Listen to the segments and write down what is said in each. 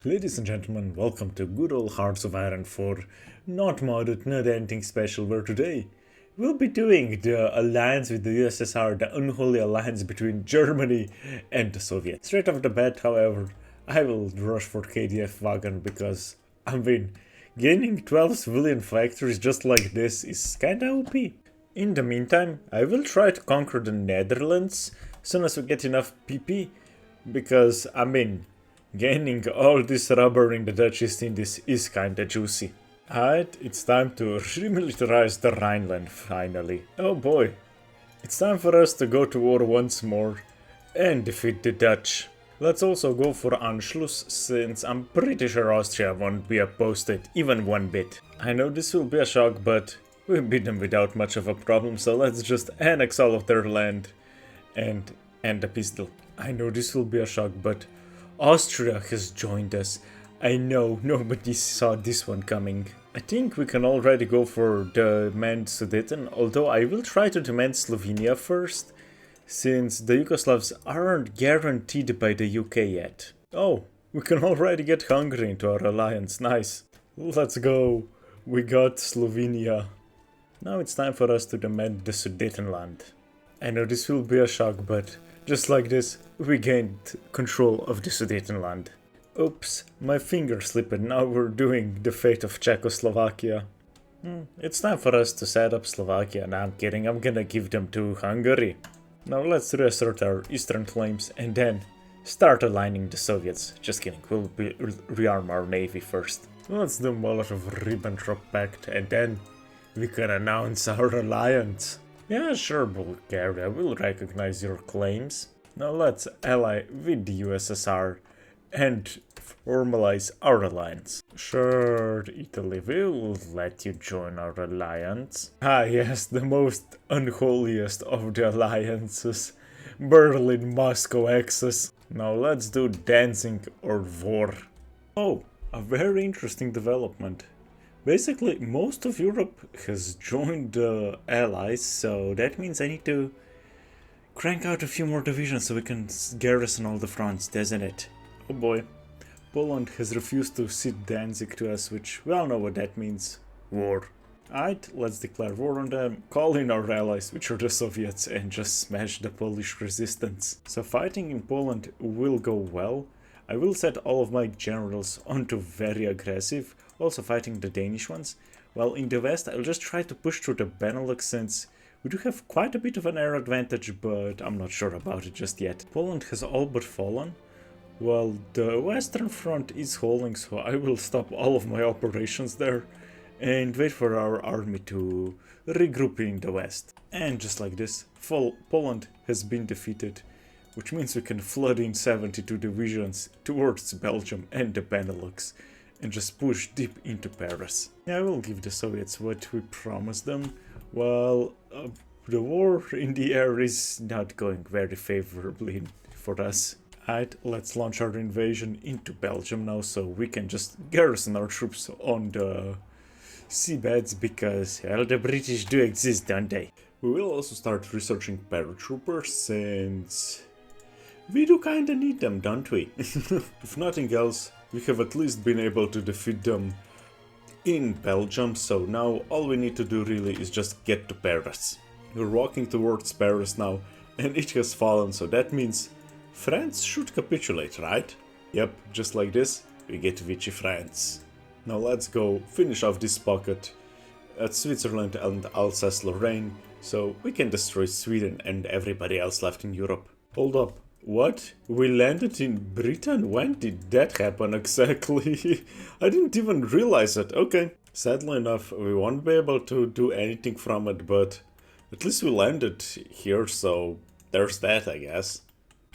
Ladies and gentlemen, welcome to Good Old Hearts of Iron 4, not modded, not anything special, where today we'll be doing the alliance with the USSR, the unholy alliance between Germany and the Soviets. Straight off the bat, however, I will rush for KDF wagon because, gaining 12 civilian factories just like this is kinda OP. In the meantime, I will try to conquer the Netherlands as soon as we get enough PP, because, gaining all this rubber in the Dutch East Indies is kinda juicy. Alright, it's time to remilitarize the Rhineland finally. Oh boy, it's time for us to go to war once more and defeat the Dutch. Let's also go for Anschluss, since I'm pretty sure Austria won't be opposed to it even one bit. I know this will be a shock, but we beat them without much of a problem, so let's just annex all of their land and end the pistol. I know this will be a shock, but Austria has joined us. I know nobody saw this one coming. I think we can already go for demand Sudeten, although I will try to demand Slovenia first, since the Yugoslavs aren't guaranteed by the UK yet. Oh, we can already get Hungary into our alliance, nice. Let's go, we got Slovenia. Now it's time for us to demand the Sudetenland. I know this will be a shock, but just like this, we gained control of the Sudetenland. Oops, my finger slipped, now we're doing the fate of Czechoslovakia. It's time for us to set up Slovakia. Nah, I'm kidding, I'm gonna give them to Hungary. Now let's reassert our eastern claims and then start aligning the Soviets. Just kidding, we'll rearm our navy first. Let's do Molotov-Ribbentrop Pact and then we can announce our alliance. Yeah, sure, Bulgaria, we'll recognize your claims. Now let's ally with the USSR and formalize our alliance. Sure, Italy, we'll let you join our alliance. Ah yes, the most unholiest of the alliances. Berlin-Moscow axis. Now let's do dancing or war. Oh, a very interesting development. Basically, most of Europe has joined the Allies, so that means I need to crank out a few more divisions so we can garrison all the fronts, doesn't it? Oh boy. Poland has refused to cede Danzig to us, which we all know what that means. War. Alright, let's declare war on them, call in our allies, which are the Soviets, and just smash the Polish resistance. So fighting in Poland will go well. I will set all of my generals onto very aggressive, also fighting the Danish ones, while in the west I'll just try to push through the Benelux, since we do have quite a bit of an air advantage, but I'm not sure about it just yet. Poland has all but fallen, while the western front is holding, so I will stop all of my operations there and wait for our army to regroup in the west. And just like this, Poland has been defeated, which means we can flood in 72 divisions towards Belgium and the Benelux and just push deep into Paris. Yeah, I will give the Soviets what we promised them. Well, the war in the air is not going very favorably for us. Alright, let's launch our invasion into Belgium now, so we can just garrison our troops on the seabeds, because, well, the British do exist, don't they? We will also start researching paratroopers, since we do kinda need them, don't we? If nothing else, we have at least been able to defeat them in Belgium, so now all we need to do really is just get to Paris. We're walking towards Paris now, and it has fallen, so that means France should capitulate, right? Yep, just like this, we get Vichy France. Now let's go finish off this pocket at Switzerland and Alsace-Lorraine, so we can destroy Sweden and everybody else left in Europe. Hold up. What? We landed in Britain? When did that happen exactly? I didn't even realize it. Okay. Sadly enough, we won't be able to do anything from it, but at least we landed here, so there's that, I guess.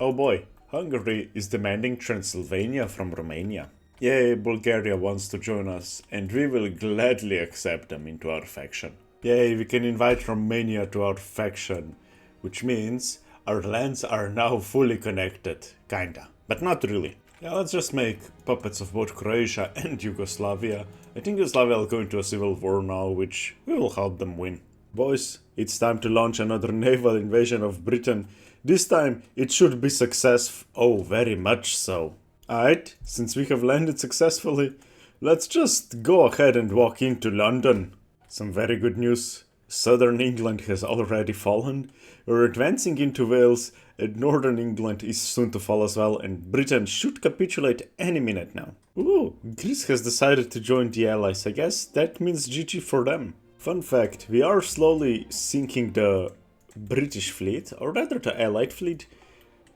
Oh boy, Hungary is demanding Transylvania from Romania. Yay, Bulgaria wants to join us, and we will gladly accept them into our faction. Yay, we can invite Romania to our faction, which means our lands are now fully connected, kinda, but not really. Yeah, let's just make puppets of both Croatia and Yugoslavia. I think Yugoslavia will go into a civil war now, which we will help them win. Boys, it's time to launch another naval invasion of Britain. This time it should be successful. Oh, very much so. Alright, since we have landed successfully, let's just go ahead and walk into London. Some very good news. Southern England has already fallen. We're advancing into Wales, and Northern England is soon to fall as well, and Britain should capitulate any minute now. Ooh, Greece has decided to join the Allies. I guess that means GG for them. Fun fact, we are slowly sinking the British fleet, or rather the Allied fleet,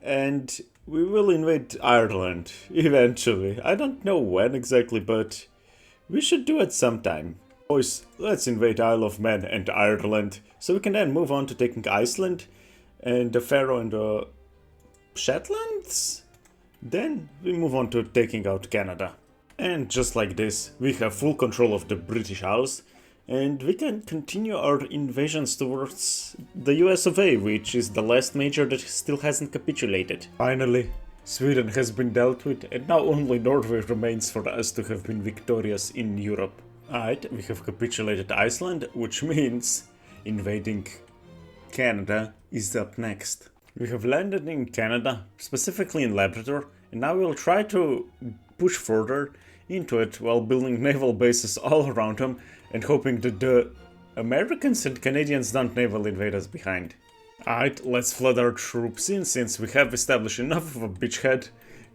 and we will invade Ireland eventually. I don't know when exactly, but we should do it sometime. Boys, let's invade Isle of Man and Ireland, so we can then move on to taking Iceland and the Faroe and the Shetlands? Then we move on to taking out Canada. And just like this, we have full control of the British Isles, and we can continue our invasions towards the US of A, which is the last major that still hasn't capitulated. Finally, Sweden has been dealt with, and now only Norway remains for us to have been victorious in Europe. Alright, we have capitulated Iceland, which means invading Canada is up next. We have landed in Canada, specifically in Labrador, and now we'll try to push further into it while building naval bases all around them and hoping that the Americans and Canadians don't naval invade us behind. Alright, let's flood our troops in since we have established enough of a beachhead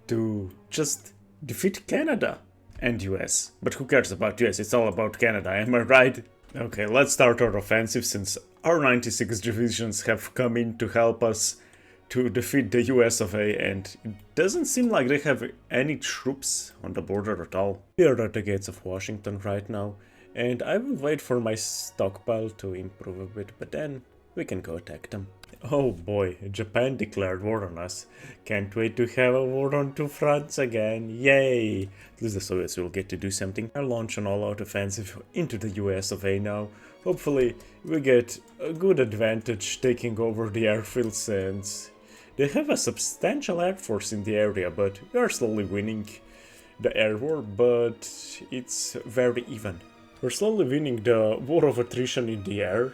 to just defeat Canada and US. But who cares about US? It's all about Canada, am I right? Okay, let's start our offensive since our 96 divisions have come in to help us to defeat the US of A, and it doesn't seem like they have any troops on the border at all. We are at the gates of Washington right now, and I will wait for my stockpile to improve a bit, but then we can go attack them. Oh boy, Japan declared war on us. Can't wait to have a war on two fronts again, yay! At least the Soviets will get to do something. I'll launch an all-out offensive into the US of A now. Hopefully we get a good advantage taking over the airfield since they have a substantial air force in the area, but we are slowly winning the air war, but it's very even. We're slowly winning the war of attrition in the air,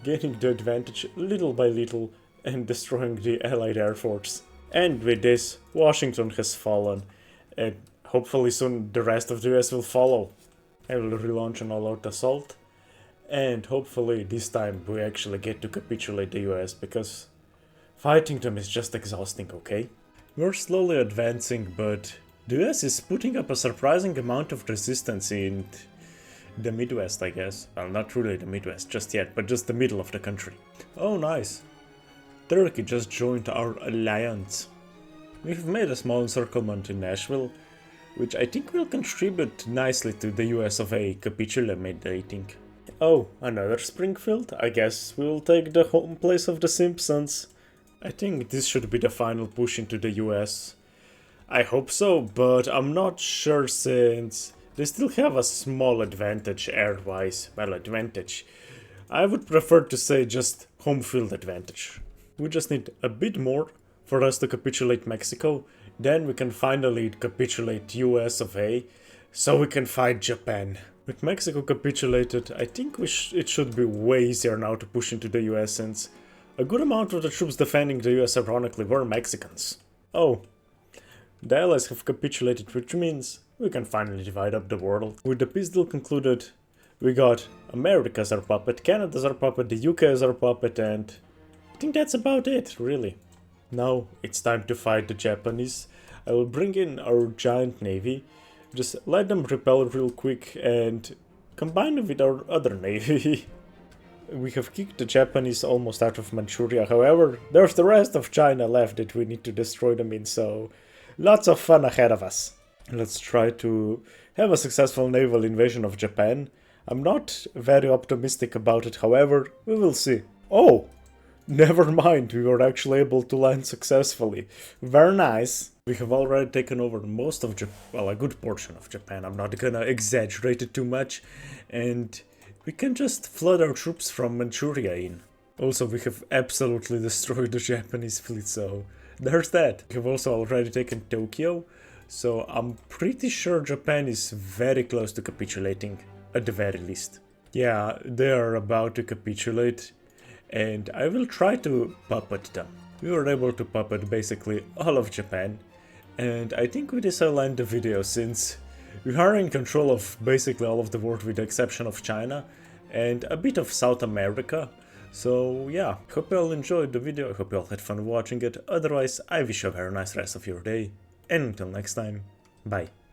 gaining the advantage little by little and destroying the Allied Air Force. And with this, Washington has fallen, and hopefully soon the rest of the US will follow. I will relaunch an all-out assault, and hopefully this time we actually get to capitulate the US, because fighting them is just exhausting, okay? We're slowly advancing, but the US is putting up a surprising amount of resistance in the Midwest, I guess. Well, not really the Midwest just yet, but just the middle of the country. Oh, nice. Turkey just joined our alliance. We have made a small encirclement in Nashville, which I think will contribute nicely to the US of A capitulating. Oh, another Springfield? I guess we'll take the home place of the Simpsons. I think this should be the final push into the US. I hope so, but I'm not sure since they still have a small advantage air-wise. Well, advantage. I would prefer to say just home field advantage. We just need a bit more for us to capitulate Mexico, then we can finally capitulate US of A, so we can fight Japan. With Mexico capitulated, I think it should be way easier now to push into the US since a good amount of the troops defending the US ironically were Mexicans. Oh, the Allies have capitulated, which means we can finally divide up the world. With the peace deal concluded, we got America as our puppet, Canada as our puppet, the UK as our puppet, and I think that's about it, really. Now it's time to fight the Japanese. I will bring in our giant navy, just let them repel real quick and combine it with our other navy. We have kicked the Japanese almost out of Manchuria, however, there's the rest of China left that we need to destroy them in, so lots of fun ahead of us. Let's try to have a successful naval invasion of Japan. I'm not very optimistic about it, however, we will see. Oh! Never mind, we were actually able to land successfully. Very nice. We have already taken over most of Japan, well, a good portion of Japan. I'm not gonna exaggerate it too much. And we can just flood our troops from Manchuria in. Also, we have absolutely destroyed the Japanese fleet, so there's that. We have also already taken Tokyo, so I'm pretty sure Japan is very close to capitulating, at the very least. Yeah, they are about to capitulate, and I will try to puppet them. We were able to puppet basically all of Japan, And I think with this I'll end the video, since we are in control of basically all of the world with the exception of China and a bit of South America. So yeah, hope you all enjoyed the video, I hope you all had fun watching it. Otherwise, I wish you a very nice rest of your day, and until next time, bye.